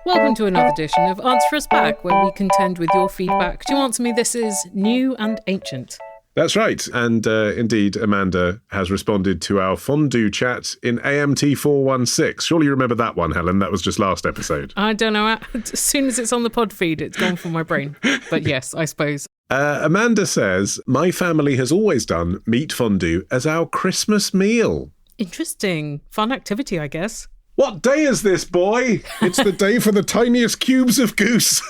Welcome to another edition of Answer Us Back, where we contend with your feedback. To answer me, this is new and ancient. That's right. And indeed, Amanda has responded to our fondue chat in AMT 416. Surely you remember that one, Helen. That was just last episode. I don't know. As soon as it's on the pod feed, it's gone from my brain. But yes, I suppose. Amanda says, my family has always done meat fondue as our Christmas meal. Interesting. Fun activity, I guess. What day is this, boy? It's the day for the tiniest cubes of goose.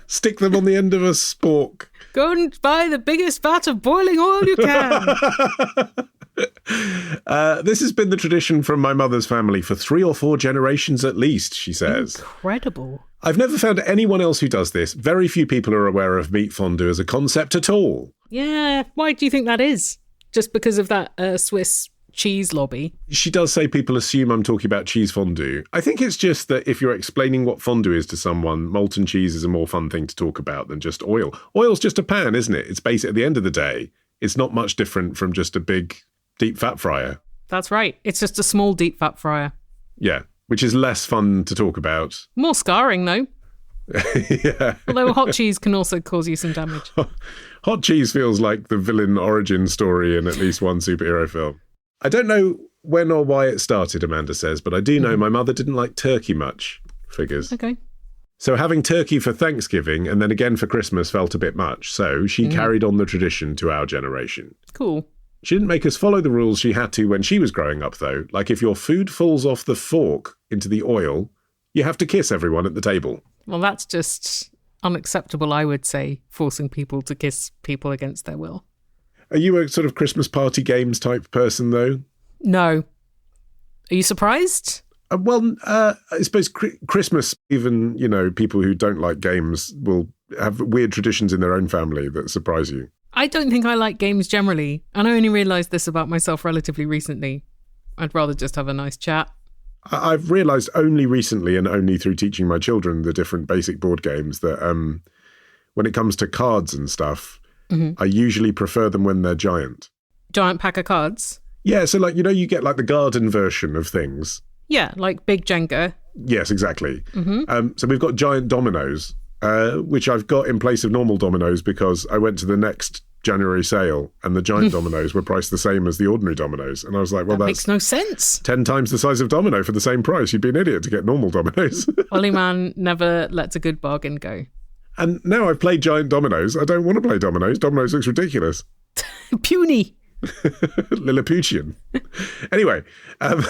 Stick them on the end of a spork. Go and buy the biggest vat of boiling oil you can. This has been the tradition from my mother's family for 3 or 4 generations at least, she says. Incredible. I've never found anyone else who does this. Very few people are aware of meat fondue as a concept at all. Yeah, why do you think that is? Just because of that Swiss cheese lobby? She does say people assume I'm talking about cheese fondue. I think it's just that if you're explaining what fondue is to someone, molten cheese is a more fun thing to talk about than just oil. Oil's just a pan, isn't it? It's basic. At the end of the day, it's not much different from just a big deep fat fryer. That's right. It's just a small deep fat fryer. Yeah, which is less fun to talk about. More scarring, though. Yeah. Although hot cheese can also cause you some damage. Hot cheese feels like the villain origin story in at least one superhero film. I don't know when or why it started, Amanda says, but I do know my mother didn't like turkey much. Figures. Okay. So having turkey for Thanksgiving and then again for Christmas felt a bit much. So she carried on the tradition to our generation. Cool. She didn't make us follow the rules she had to when she was growing up, though. Like if your food falls off the fork into the oil, you have to kiss everyone at the table. Well, that's just unacceptable, I would say, forcing people to kiss people against their will. Are you a sort of Christmas party games type person, though? No. Are you surprised? I suppose Christmas, even, people who don't like games will have weird traditions in their own family that surprise you. I don't think I like games generally, and I only realised this about myself relatively recently. I'd rather just have a nice chat. I've realised only recently, and only through teaching my children the different basic board games, that when it comes to cards and stuff, I usually prefer them when they're giant. Giant pack of cards? Yeah, so you get like the garden version of things. Yeah, like big Jenga. Yes, exactly. So we've got giant dominoes, which I've got in place of normal dominoes because I went to the next January sale and the giant dominoes were priced the same as the ordinary dominoes. And I was like, well, that that's makes no sense. 10 times the size of domino for the same price. You'd be an idiot to get normal dominoes. Olly man never lets a good bargain go. And now I've played giant dominoes. I don't want to play dominoes. Dominoes looks ridiculous. Puny. Lilliputian. Anyway,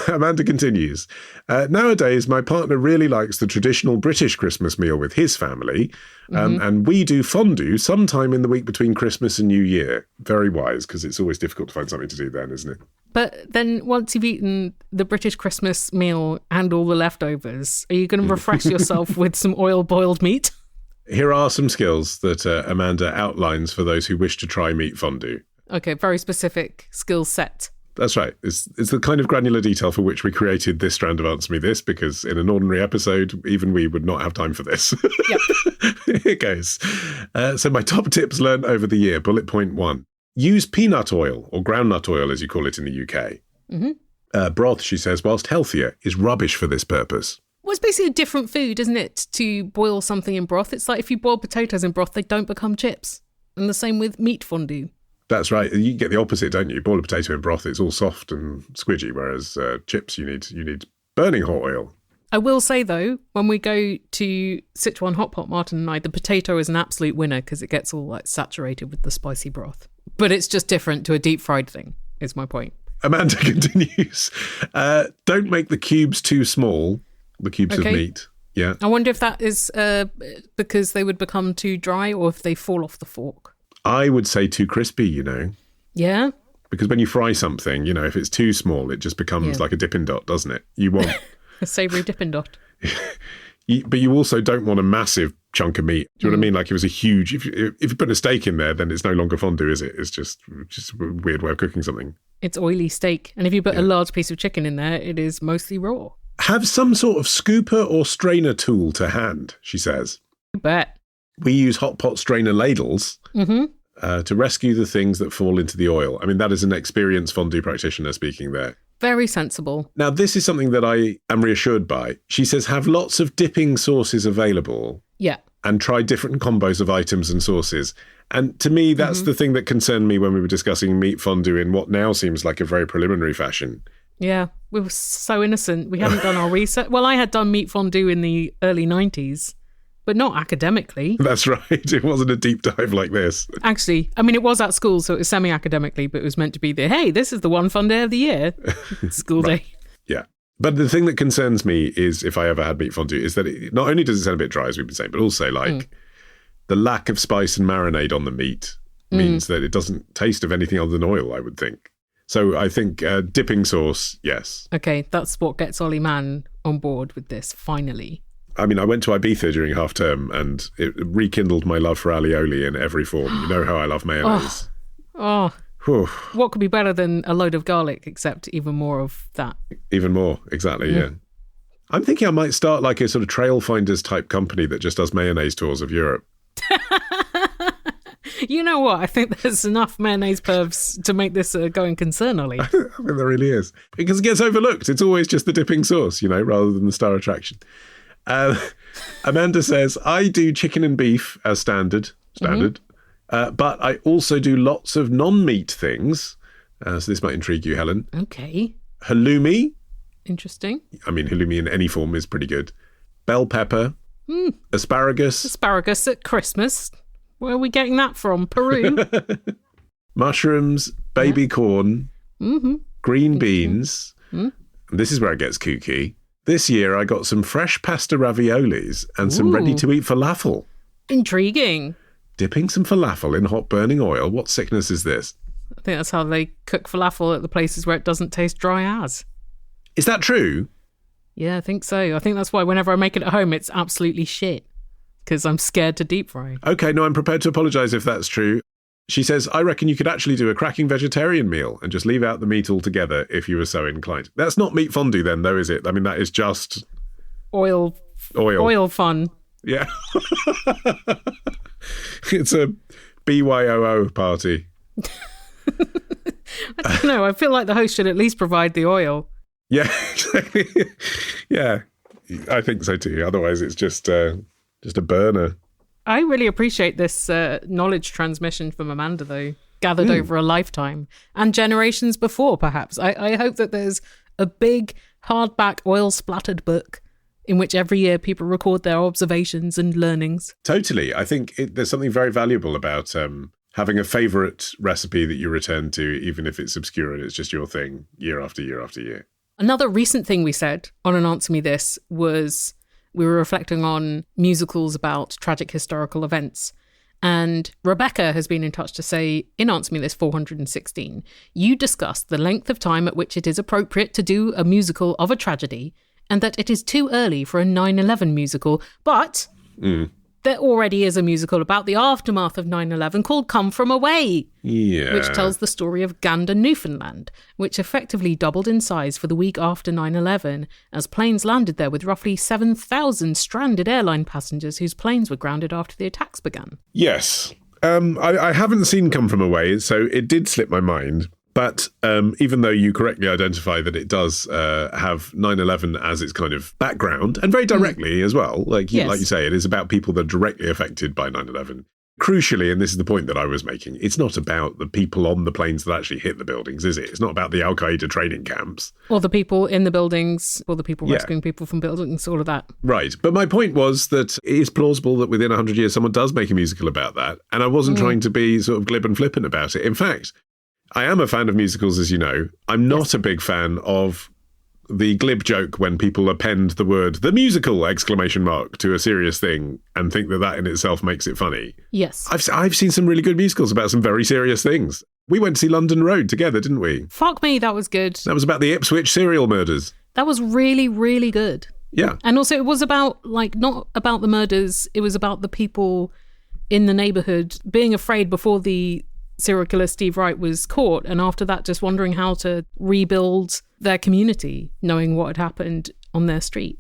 Amanda continues. Nowadays, my partner really likes the traditional British Christmas meal with his family, and we do fondue sometime in the week between Christmas and New Year. Very wise, because it's always difficult to find something to do then, isn't it? But then once you've eaten the British Christmas meal and all the leftovers, are you going to refresh yourself with some oil-boiled meat? Here are some skills that Amanda outlines for those who wish to try meat fondue. Okay, very specific skill set. That's right. It's the kind of granular detail for which we created this strand of Answer Me This, because in an ordinary episode, even we would not have time for this. Yep. Here goes. So my top tips learned over the year. Bullet point 1. Use peanut oil, or groundnut oil as you call it in the UK. Broth, she says, whilst healthier, is rubbish for this purpose. Well, it's basically a different food, isn't it, to boil something in broth? It's like if you boil potatoes in broth, they don't become chips. And the same with meat fondue. That's right. You get the opposite, don't you? Boil a potato in broth, it's all soft and squidgy, whereas chips, you need burning hot oil. I will say, though, when we go to Sichuan Hot Pot, Martin and I, the potato is an absolute winner because it gets all saturated with the spicy broth. But it's just different to a deep fried thing, is my point. Amanda continues. Don't make the cubes too small. The cubes of meat. Yeah. I wonder if that is because they would become too dry or if they fall off the fork. I would say too crispy, Yeah? Because when you fry something, if it's too small, it just becomes like a Dippin' Dot, doesn't it? You want... a savoury Dippin' Dot. But you also don't want a massive chunk of meat. Do you know what I mean? Like it was a huge... If you put a steak in there, then it's no longer fondue, is it? It's just a weird way of cooking something. It's oily steak. And if you put a large piece of chicken in there, it is mostly raw. Have some sort of scooper or strainer tool to hand, she says. You bet. We use hot pot strainer ladles to rescue the things that fall into the oil. I mean, that is an experienced fondue practitioner speaking there. Very sensible. Now, this is something that I am reassured by. She says, have lots of dipping sauces available. Yeah. And try different combos of items and sauces. And to me, that's the thing that concerned me when we were discussing meat fondue in what now seems like a very preliminary fashion. Yeah, we were so innocent. We hadn't done our research. Well, I had done meat fondue in the early 90s, but not academically. That's right. It wasn't a deep dive like this. Actually, I mean, it was at school, so it was semi-academically, but it was meant to be hey, this is the one fun day of the year. School day. Yeah. But the thing that concerns me is, if I ever had meat fondue, is that not only does it sound a bit dry, as we've been saying, but also the lack of spice and marinade on the meat means that it doesn't taste of anything other than oil, I would think. So I think dipping sauce, yes. Okay, that's what gets Olly Man on board with this, finally. I mean, I went to Ibiza during half term and it rekindled my love for alioli in every form. You know how I love mayonnaise. What could be better than a load of garlic, except even more of that? Even more, exactly, yeah. I'm thinking I might start like a sort of trail finders type company that just does mayonnaise tours of Europe. You know what? I think there's enough mayonnaise pervs to make this a going concern, Olly. I think there really is. Because it gets overlooked. It's always just the dipping sauce, rather than the star attraction. Amanda says, I do chicken and beef as standard. But I also do lots of non-meat things. So this might intrigue you, Helen. Okay. Halloumi. Interesting. I mean, halloumi in any form is pretty good. Bell pepper. Asparagus. Asparagus at Christmas. Where are we getting that from? Peru. Mushrooms, baby corn, green beans. This is where it gets kooky. This year I got some fresh pasta raviolis and some ready-to-eat falafel. Intriguing. Dipping some falafel in hot burning oil. What sickness is this? I think that's how they cook falafel at the places where it doesn't taste dry as. Is that true? Yeah, I think so. I think that's why whenever I make it at home, it's absolutely shit. Because I'm scared to deep fry. Okay, no, I'm prepared to apologise if that's true. She says, I reckon you could actually do a cracking vegetarian meal and just leave out the meat altogether if you were so inclined. That's not meat fondue then, though, is it? I mean, that is just... Oil fun. Yeah. It's a BYOO party. I don't know. I feel like the host should at least provide the oil. Yeah, exactly. Yeah, I think so too. Otherwise, it's just a burner. I really appreciate this knowledge transmission from Amanda, though, gathered over a lifetime and generations before, perhaps. I hope that there's a big hardback oil-splattered book in which every year people record their observations and learnings. Totally. I think there's something very valuable about having a favourite recipe that you return to, even if it's obscure and it's just your thing, year after year after year. Another recent thing we said on an Answer Me This was we were reflecting on musicals about tragic historical events. And Rebekah has been in touch to say, in Answer Me This 416, you discussed the length of time at which it is appropriate to do a musical of a tragedy and that it is too early for a 9/11 musical. But there already is a musical about the aftermath of 9/11 called Come From Away, which tells the story of Gander, Newfoundland, which effectively doubled in size for the week after 9/11 as planes landed there with roughly 7,000 stranded airline passengers whose planes were grounded after the attacks began. Yes. I haven't seen Come From Away, so it did slip my mind. But even though you correctly identify that it does have 9/11 as its kind of background, and very directly as well, like you say, it is about people that are directly affected by 9/11. Crucially, and this is the point that I was making, it's not about the people on the planes that actually hit the buildings, is it? It's not about the Al-Qaeda training camps. Or the people in the buildings, or the people rescuing people from buildings, all of that. Right. But my point was that it is plausible that within 100 years someone does make a musical about that. And I wasn't trying to be sort of glib and flippant about it. In fact, I am a fan of musicals, as you know. I'm not a big fan of the glib joke when people append the word "the musical!" to a serious thing and think that that in itself makes it funny. Yes. I've seen some really good musicals about some very serious things. We went to see London Road together, didn't we? Fuck me, that was good. That was about the Ipswich serial murders. That was really, really good. Yeah. And also it was about, not about the murders, it was about the people in the neighbourhood being afraid before the serial killer Steve Wright was caught, and after that just wondering how to rebuild their community, knowing what had happened on their street.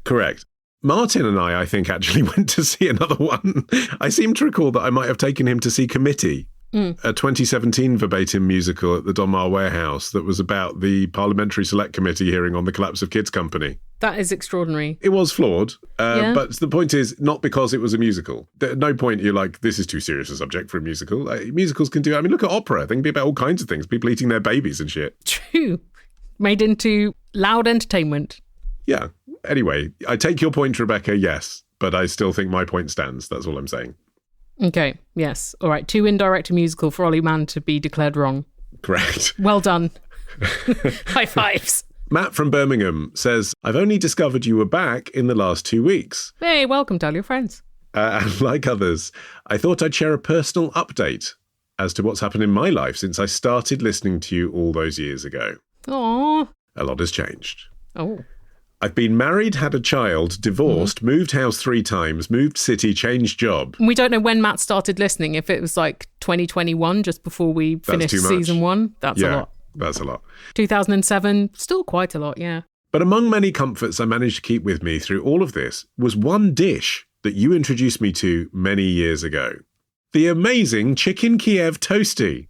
Correct. Martin and I think, actually went to see another one. I seem to recall that I might have taken him to see Committee. a 2017 verbatim musical at the Donmar Warehouse that was about the Parliamentary Select Committee hearing on the collapse of Kids Company. That is extraordinary. It was flawed, Yeah. but the point is not because it was a musical. At no point you're like, this is too serious a subject for a musical. Musicals can do, I mean, look at opera. They can be about all kinds of things. People eating their babies and shit. True. Made into loud entertainment. Yeah. Anyway, I take your point, Rebekah, yes, but I still think my point stands. That's all I'm saying. Okay, yes. All right, too indirect a musical for Olly Mann to be declared wrong. Correct. Well done. High fives. Matt from Birmingham says, I've only discovered you were back in the last 2 weeks. Hey, welcome, tell your friends. And like others, I thought I'd share a personal update as to what's happened in my life since I started listening to you all those years ago. Aww. A lot has changed. Oh. I've been married, had a child, divorced, moved house 3 times, moved city, changed job. We don't know when Matt started listening. If it was like 2021, just before we finished season 1, that's a lot. That's a lot. 2007, still quite a lot, yeah. But among many comforts I managed to keep with me through all of this was one dish that you introduced me to many years ago. The amazing chicken Kyiv toasty.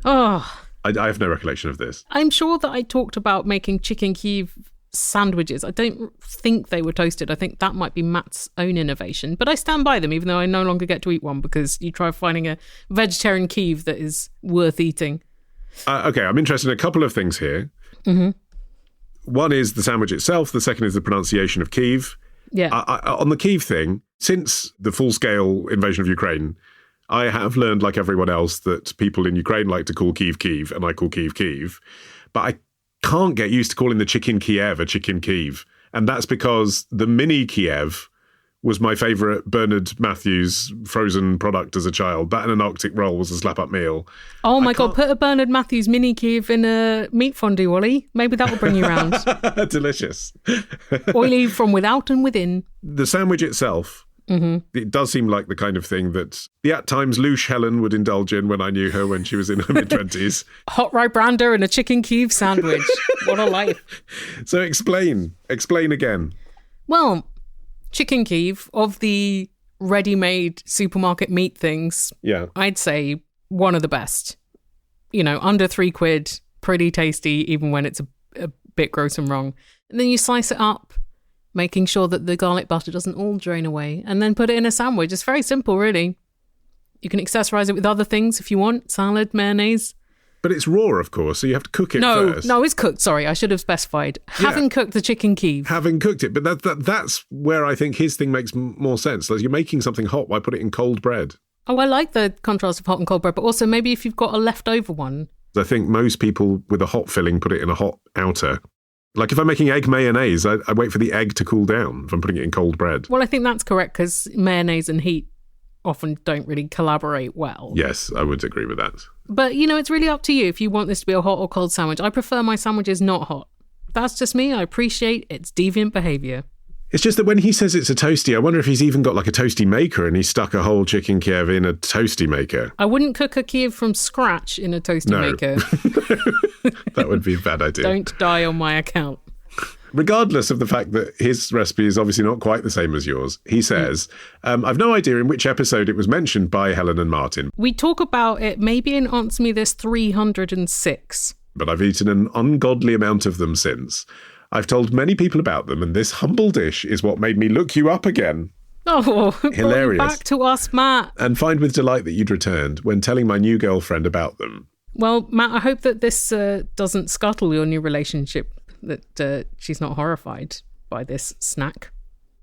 Oh. I have no recollection of this. I'm sure that I talked about making chicken Kyiv sandwiches. I don't think they were toasted. I think that might be Matt's own innovation. But I stand by them, even though I no longer get to eat one, because you try finding a vegetarian Kyiv that is worth eating. Okay, I'm interested in a couple of things here. Mm-hmm. One is the sandwich itself. The second is the pronunciation of Kyiv. Yeah. On the Kyiv thing, since the full-scale invasion of Ukraine, I have learned, like everyone else, that people in Ukraine like to call Kyiv Kyiv, and I call Kyiv Kyiv. But I can't get used to calling the chicken Kyiv a chicken Kyiv. And that's because the mini Kyiv was my favourite Bernard Matthews frozen product as a child. That and an Arctic roll was a slap-up meal. Oh my God, put a Bernard Matthews mini Kyiv in a meat fondue, Olly. Maybe that will bring you round. Delicious. Oily from without and within. The sandwich itself, it does seem like the kind of thing that the at times louche Helen would indulge in when I knew her when she was in her mid-20s. Hot rye brander and a chicken Kyiv sandwich. What a life. So explain again. Well, chicken Kyiv, of the ready-made supermarket meat things, yeah, I'd say one of the best. You know, under £3, pretty tasty, even when it's a bit gross and wrong. And then you slice it up, making sure that the garlic butter doesn't all drain away, and then put it in a sandwich. It's very simple, really. You can accessorize it with other things if you want, salad, mayonnaise. But it's raw, of course, so you have to cook it first. No, it's cooked. Sorry, I should have specified. Yeah. Having cooked the chicken Kyiv. Having cooked it. But that's where I think his thing makes more sense. Like, you're making something hot, why put it in cold bread? Oh, I like the contrast of hot and cold bread, but also maybe if you've got a leftover one. I think most people with a hot filling put it in a hot outer. Like if I'm making egg mayonnaise, I wait for the egg to cool down if I'm putting it in cold bread. Well, I think that's correct because mayonnaise and heat often don't really collaborate well. Yes, I would agree with that. But, you know, it's really up to you if you want this to be a hot or cold sandwich. I prefer my sandwiches not hot. That's just me. I appreciate its deviant behaviour. It's just that when he says it's a toasty, I wonder if he's even got like a toasty maker and he stuck a whole chicken Kyiv in a toasty maker. I wouldn't cook a Kyiv from scratch in a toasty maker. That would be a bad idea. Don't die on my account. Regardless of the fact that his recipe is obviously not quite the same as yours, he says, I've no idea in which episode it was mentioned by Helen and Martin. We talk about it maybe in Answer Me This 306. But I've eaten an ungodly amount of them since. I've told many people about them, and this humble dish is what made me look you up again. Oh, hilarious. Back to us, Matt. And find with delight that you'd returned when telling my new girlfriend about them. Well, Matt, I hope that this doesn't scuttle your new relationship, that she's not horrified by this snack.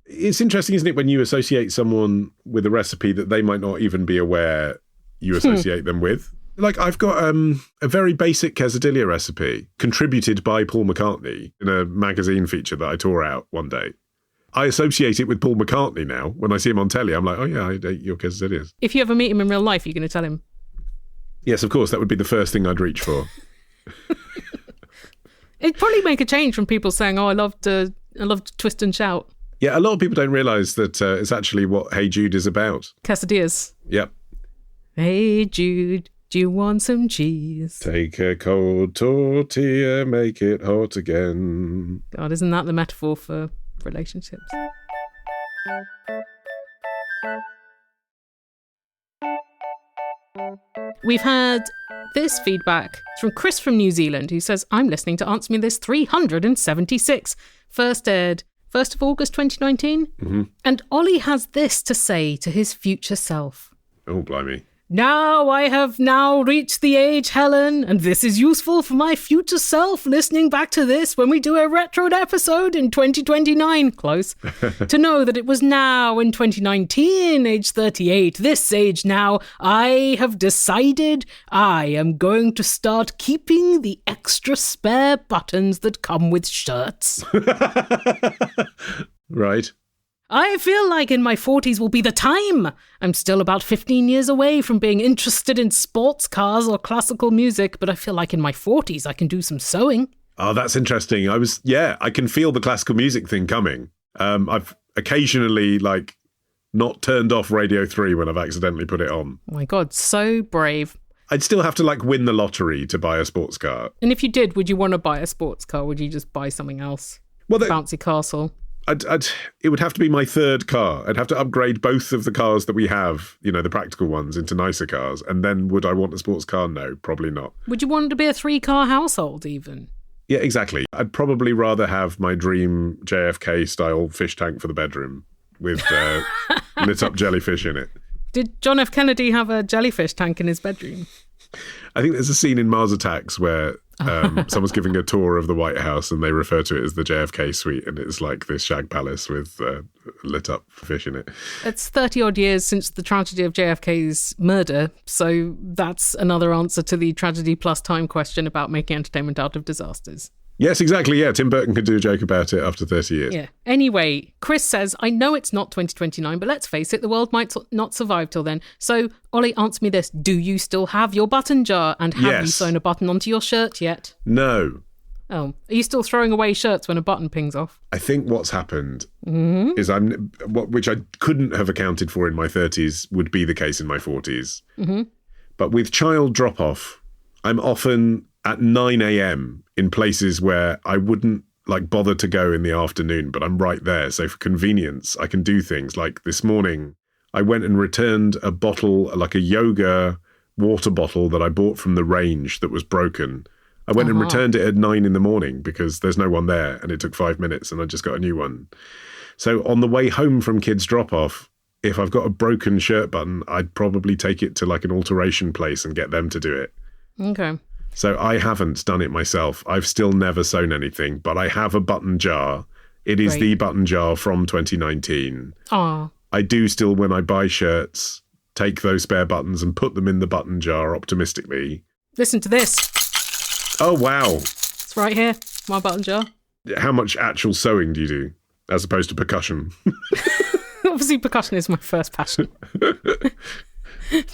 It's interesting, isn't it, when you associate someone with a recipe that they might not even be aware you associate them with? Like, I've got a very basic quesadilla recipe contributed by Paul McCartney in a magazine feature that I tore out one day. I associate it with Paul McCartney now. When I see him on telly, I'm like, oh yeah, I ate your quesadillas. If you ever meet him in real life, you're going to tell him? Yes, of course. That would be the first thing I'd reach for. It'd probably make a change from people saying, oh, I love to twist and shout. Yeah, a lot of people don't realise that it's actually what Hey Jude is about. Quesadillas. Yep. Hey Jude, do you want some cheese? Take a cold tortilla, make it hot again. God, isn't that the metaphor for relationships? We've had this feedback from Chris from New Zealand, who says, I'm listening to Answer Me This 376. First aired 1st of August 2019. Mm-hmm. And Olly has this to say to his future self. Oh, blimey. Now I have now reached the age, Helen, and this is useful for my future self listening back to this when we do a retro episode in 2029, close, to know that it was now in 2019, age 38, this age now, I have decided I am going to start keeping the extra spare buttons that come with shirts. Right. I feel like in my 40s will be the time. I'm still about 15 years away from being interested in sports cars or classical music, but I feel like in my 40s I can do some sewing. Oh, that's interesting. I can feel the classical music thing coming. I've occasionally, not turned off Radio 3 when I've accidentally put it on. Oh my God, so brave. I'd still have to, win the lottery to buy a sports car. And if you did, would you want to buy a sports car? Would you just buy something else? Well, Bouncy castle. It would have to be my third car. I'd have to upgrade both of the cars that we have, the practical ones, into nicer cars. And then would I want a sports car? No, probably not. Would you want it to be a 3-car household even? Yeah, exactly. I'd probably rather have my dream JFK-style fish tank for the bedroom with lit-up jellyfish in it. Did John F. Kennedy have a jellyfish tank in his bedroom? I think there's a scene in Mars Attacks where someone's giving a tour of the White House and they refer to it as the JFK suite, and it's like this shag palace with lit up fish in it. It's 30 odd years since the tragedy of JFK's murder, so that's another answer to the tragedy plus time question about making entertainment out of disasters. Yes, exactly. Yeah, Tim Burton could do a joke about it after 30 years. Yeah. Anyway, Chris says, I know it's not 2029, but let's face it, the world might not survive till then. So, Olly, answer me this. Do you still have your button jar? And have you sewn a button onto your shirt yet? No. Oh, are you still throwing away shirts when a button pings off? I think what's happened is which I couldn't have accounted for in my 30s would be the case in my 40s. Mm-hmm. But with child drop-off, I'm often at 9 a.m. in places where I wouldn't bother to go in the afternoon, but I'm right there. So for convenience, I can do things like this morning. I went and returned a bottle, a yoga water bottle that I bought from the range that was broken. I went and returned it at 9 in the morning because there's no one there, and it took 5 minutes and I just got a new one. So on the way home from kids drop off, if I've got a broken shirt button, I'd probably take it to an alteration place and get them to do it. Okay. So I haven't done it myself. I've still never sewn anything, but I have a button jar. It is the button jar from 2019. Aww. I do still, when I buy shirts, take those spare buttons and put them in the button jar optimistically. Listen to this. Oh, wow. It's right here, my button jar. How much actual sewing do you do, as opposed to percussion? Obviously, percussion is my first passion.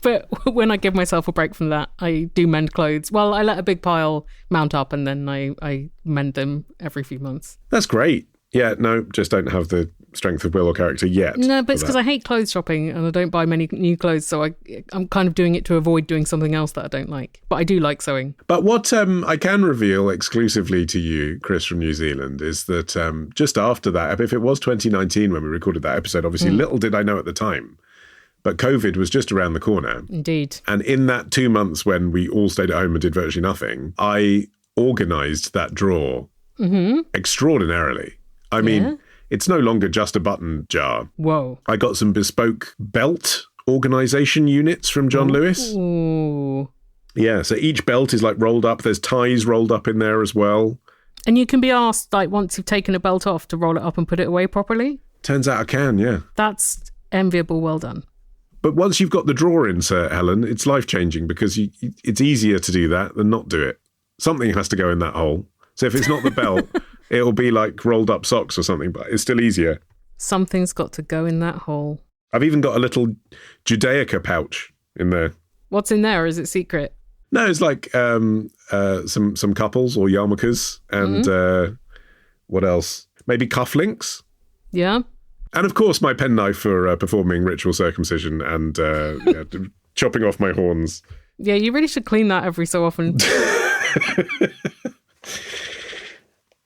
But when I give myself a break from that, I do mend clothes. Well, I let a big pile mount up and then I mend them every few months. That's great. Yeah, no, just don't have the strength of will or character yet. No, but it's because I hate clothes shopping and I don't buy many new clothes, so I'm kind of doing it to avoid doing something else that I don't like. But I do like sewing. But what I can reveal exclusively to you, Chris from New Zealand, is that just after that, if it was 2019 when we recorded that episode, obviously little did I know at the time, but COVID was just around the corner. Indeed. And in that 2 months when we all stayed at home and did virtually nothing, I organised that drawer extraordinarily. I mean, it's no longer just a button jar. Whoa. I got some bespoke belt organisation units from John Lewis. Ooh. Yeah, so each belt is rolled up. There's ties rolled up in there as well. And you can be asked, once you've taken a belt off, to roll it up and put it away properly? Turns out I can, yeah. That's enviable. Well done. But once you've got the drawer insert, Helen, it's life-changing because it's easier to do that than not do it. Something has to go in that hole. So if it's not the belt, it'll be rolled up socks or something, but it's still easier. Something's got to go in that hole. I've even got a little Judaica pouch in there. What's in there? Is it secret? No, it's some couples or yarmulkes and what else? Maybe cufflinks. Yeah. And of course, my penknife for performing ritual circumcision and chopping off my horns. Yeah, you really should clean that every so often.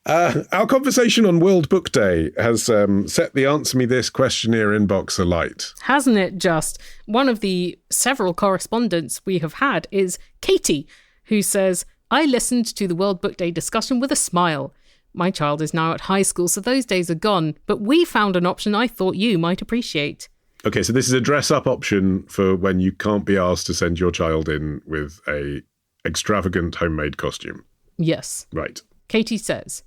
Our conversation on World Book Day has set the Answer Me This questionnaire inbox alight. Hasn't it just? One of the several correspondents we have had is Katy, who says, I listened to the World Book Day discussion with a smile. My child is now at high school, so those days are gone, but we found an option I thought you might appreciate. Okay, so this is a dress-up option for when you can't be asked to send your child in with a extravagant homemade costume. Yes. Right. Katy says,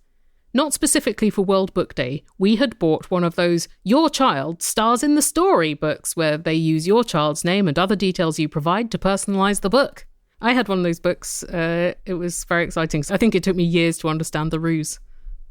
not specifically for World Book Day, we had bought one of those Your Child Stars in the Story books where they use your child's name and other details you provide to personalise the book. I had one of those books. It was very exciting. I think it took me years to understand the ruse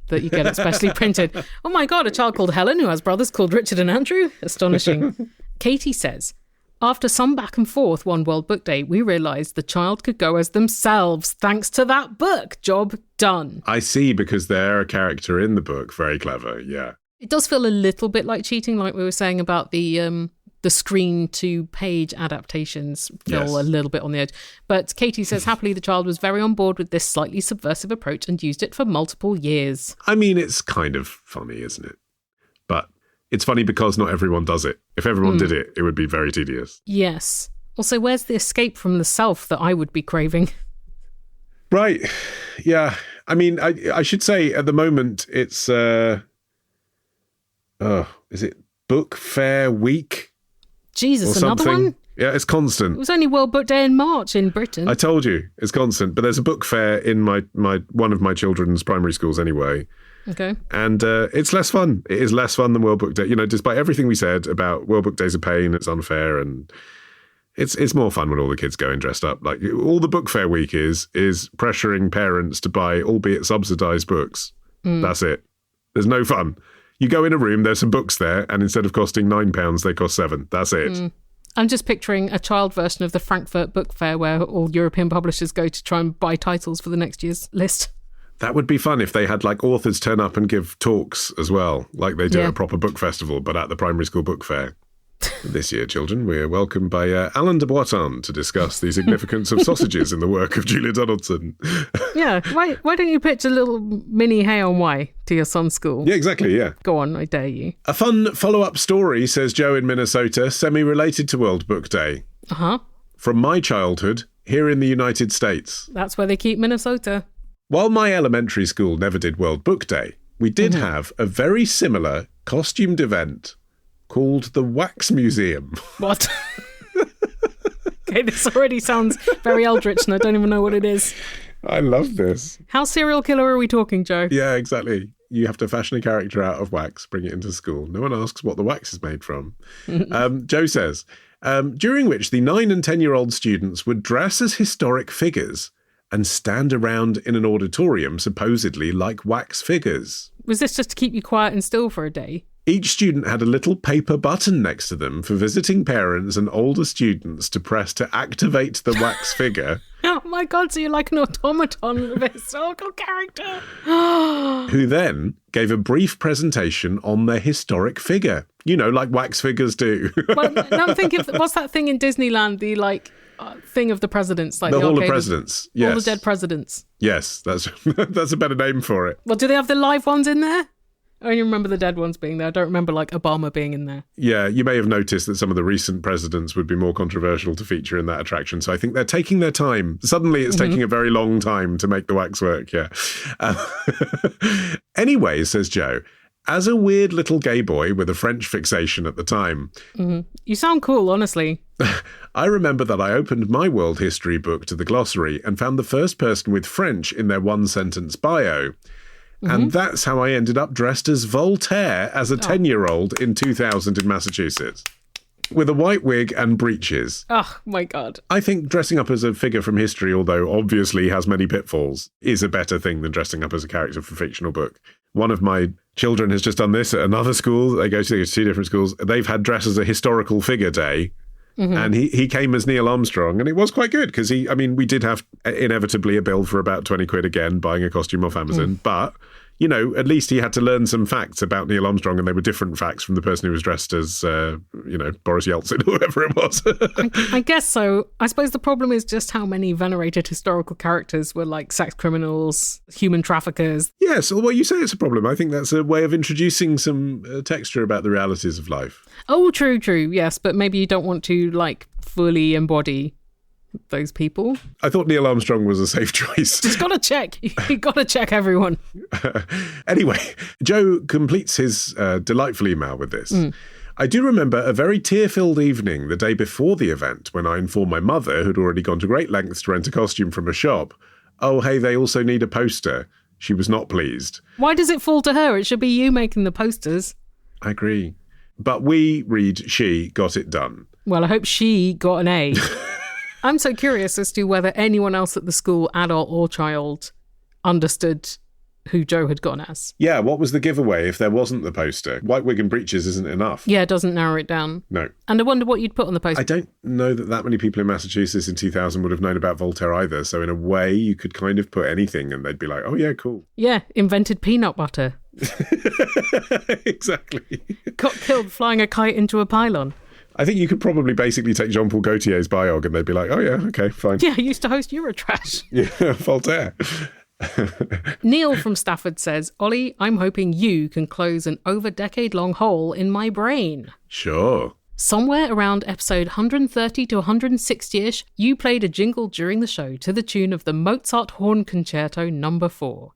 that you get it specially printed. Oh my God, a child called Helen who has brothers called Richard and Andrew? Astonishing. Katy says, after some back and forth one World Book Day, we realised the child could go as themselves thanks to that book. Job done. I see, because they're a character in the book. Very clever, yeah. It does feel a little bit like cheating, like we were saying about the screen to page adaptations feel a little bit on the edge. But Katy says happily the child was very on board with this slightly subversive approach and used it for multiple years. I mean, it's kind of funny, isn't it? But it's funny because not everyone does it. If everyone did it, it would be very tedious. Yes. Also, where's the escape from the self that I would be craving? Right. Yeah. I mean, I should say at the moment it's, is it Book Fair Week? Jesus, another one? Yeah, it's constant. It was only World Book Day in March in Britain. I told you, it's constant. But there's a book fair in my one of my children's primary schools anyway. Okay. And it's less fun. It is less fun than World Book Day. You know, despite everything we said about World Book Day's a pain, it's unfair, and it's more fun when all the kids go in dressed up. Like, all the book fair week is pressuring parents to buy, albeit subsidised books. That's it. There's no fun. You go in a room, there's some books there, and instead of costing £9, they cost £7. That's it. I'm just picturing a child version of the Frankfurt Book Fair where all European publishers go to try and buy titles for the next year's list. That would be fun if they had like authors turn up and give talks as well, like they do at a proper book festival, but at the primary school book fair. This year, children, we are welcomed by Alain de Botton to discuss the significance of sausages in the work of Julia Donaldson. Yeah, why don't you pitch a little mini Hey on Why to your son's school? Yeah, exactly, yeah. Go on, I dare you. A fun follow-up story, says Joe in Minnesota, semi-related to World Book Day. Uh-huh. From my childhood, here in the United States. That's where they keep Minnesota. While my elementary school never did World Book Day, we did have a very similar costumed event called the Wax Museum. What? Okay, this already sounds very eldritch and I don't even know what it is. I love this. How serial killer are we talking, Joe? Yeah, exactly. You have to fashion a character out of wax, bring it into school. No one asks what the wax is made from. Joe says, during which the 9 and 10-year-old students would dress as historic figures and stand around in an auditorium supposedly like wax figures. Was this just to keep you quiet and still for a day? Each student had a little paper button next to them for visiting parents and older students to press to activate the wax figure. Oh my God, so you're like an automaton of a historical character. Who then gave a brief presentation on their historic figure. You know, like wax figures do. Well, now I'm thinking, what's that thing in Disneyland, the thing of the presidents? Like the Hall of Presidents, yes. All the dead presidents. Yes, that's a better name for it. Well, do they have the live ones in there? I only remember the dead ones being there. I don't remember, like, Obama being in there. Yeah, you may have noticed that some of the recent presidents would be more controversial to feature in that attraction. So I think they're taking their time. Suddenly it's taking a very long time to make the wax work, yeah. Anyway, says Joe, as a weird little gay boy with a French fixation at the time... You sound cool, honestly. I remember that I opened my world history book to the glossary and found the first person with French in their one-sentence bio. And that's how I ended up dressed as Voltaire as a 10-year-old in 2000 in Massachusetts. With a white wig and breeches. Oh, my God. I think dressing up as a figure from history, although obviously has many pitfalls, is a better thing than dressing up as a character for a fictional book. One of my children has just done this at another school. They go to 2 different schools. They've had dress as a historical figure day. And he came as Neil Armstrong, and it was quite good because we did have inevitably a bill for about 20 quid again buying a costume off Amazon, but you know, at least he had to learn some facts about Neil Armstrong, and they were different facts from the person who was dressed as, Boris Yeltsin or whoever it was. I guess so. I suppose the problem is just how many venerated historical characters were like sex criminals, human traffickers. Yes, well, you say it's a problem. I think that's a way of introducing some texture about the realities of life. Oh, true, yes. But maybe you don't want to, like, fully embody those people. I thought Neil Armstrong was a safe choice. Just gotta check. You gotta check everyone. Anyway, Joe completes his delightful email with this. I do remember a very tear-filled evening the day before the event when I informed my mother, who'd already gone to great lengths to rent a costume from a shop, oh, hey, they also need a poster. She was not pleased. Why does it fall to her? It should be you making the posters. I agree. But we, read, she got it done. Well, I hope she got an A. I'm so curious as to whether anyone else at the school, adult or child, understood who Joe had gone as. Yeah, what was the giveaway if there wasn't the poster? White wig and breeches isn't enough. Yeah, it doesn't narrow it down. No. And I wonder what you'd put on the poster. I don't know that many people in Massachusetts in 2000 would have known about Voltaire either. So in a way, you could kind of put anything and they'd be like, oh, yeah, cool. Yeah, invented peanut butter. Exactly. Got killed flying a kite into a pylon. I think you could probably basically take Jean-Paul Gaultier's biog and they'd be like, oh, yeah, okay, fine. Yeah, I used to host Eurotrash. Yeah, Voltaire. Neil from Stafford says, Olly, I'm hoping you can close an over-decade-long hole in my brain. Sure. Somewhere around episode 130 to 160-ish, you played a jingle during the show to the tune of the Mozart Horn Concerto No. 4.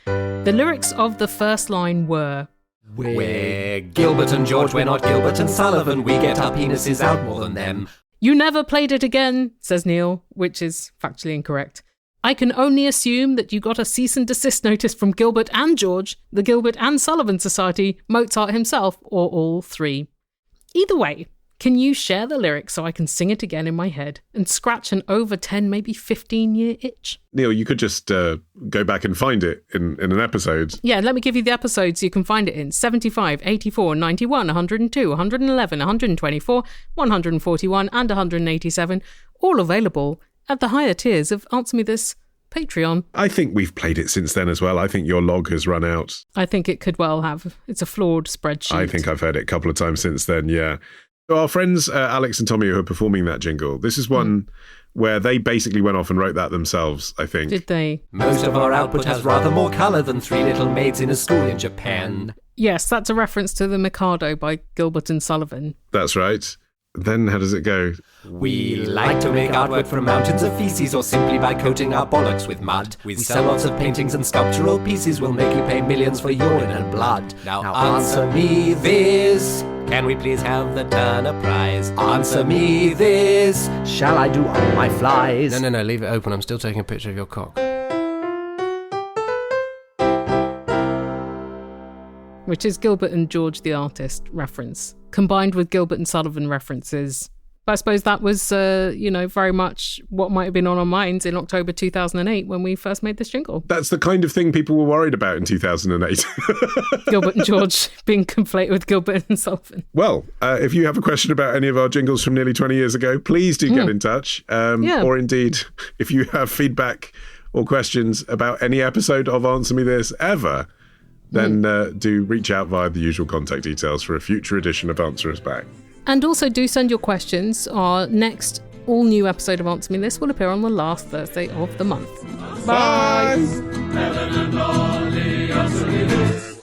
The lyrics of the first line were, we're Gilbert and George, we're not Gilbert and Sullivan. We get our penises out more than them. You never played it again, says Neil, which is factually incorrect. I can only assume that you got a cease and desist notice from Gilbert and George, the Gilbert and Sullivan Society, Mozart himself, or all three. Either way, can you share the lyrics so I can sing it again in my head and scratch an over 10, maybe 15-year itch? Neil, you could just go back and find it in an episode. Yeah, let me give you the episodes you can find it in. 75, 84, 91, 102, 111, 124, 141 and 187, all available at the higher tiers of Answer Me This Patreon. I think we've played it since then as well. I think your log has run out. I think it could well have. It's a flawed spreadsheet. I think I've heard it a couple of times since then, yeah. So our friends Alex and Tommy who are performing that jingle, this is one where they basically went off and wrote that themselves, I think. Did they? Most of our output has rather more colour than three little maids in a school in Japan. Yes, that's a reference to The Mikado by Gilbert and Sullivan. That's right. Then how does it go? We like to make artwork from mountains of feces or simply by coating our bollocks with mud. We sell lots of paintings and sculptural pieces. We'll make you pay millions for urine and blood. Now answer me this. Can we please have the Turner Prize? Answer me this. Shall I do all my flies? No, leave it open. I'm still taking a picture of your cock. Which is Gilbert and George the artist reference, combined with Gilbert and Sullivan references. But I suppose that was, very much what might have been on our minds in October 2008 when we first made this jingle. That's the kind of thing people were worried about in 2008. Gilbert and George being conflated with Gilbert and Sullivan. Well, if you have a question about any of our jingles from nearly 20 years ago, please do get in touch. Or indeed, if you have feedback or questions about any episode of Answer Me This ever, then do reach out via the usual contact details for a future edition of Answer Us Back. And also do send your questions. Our next all-new episode of Answer Me This will appear on the last Thursday of the month. Bye! Bye.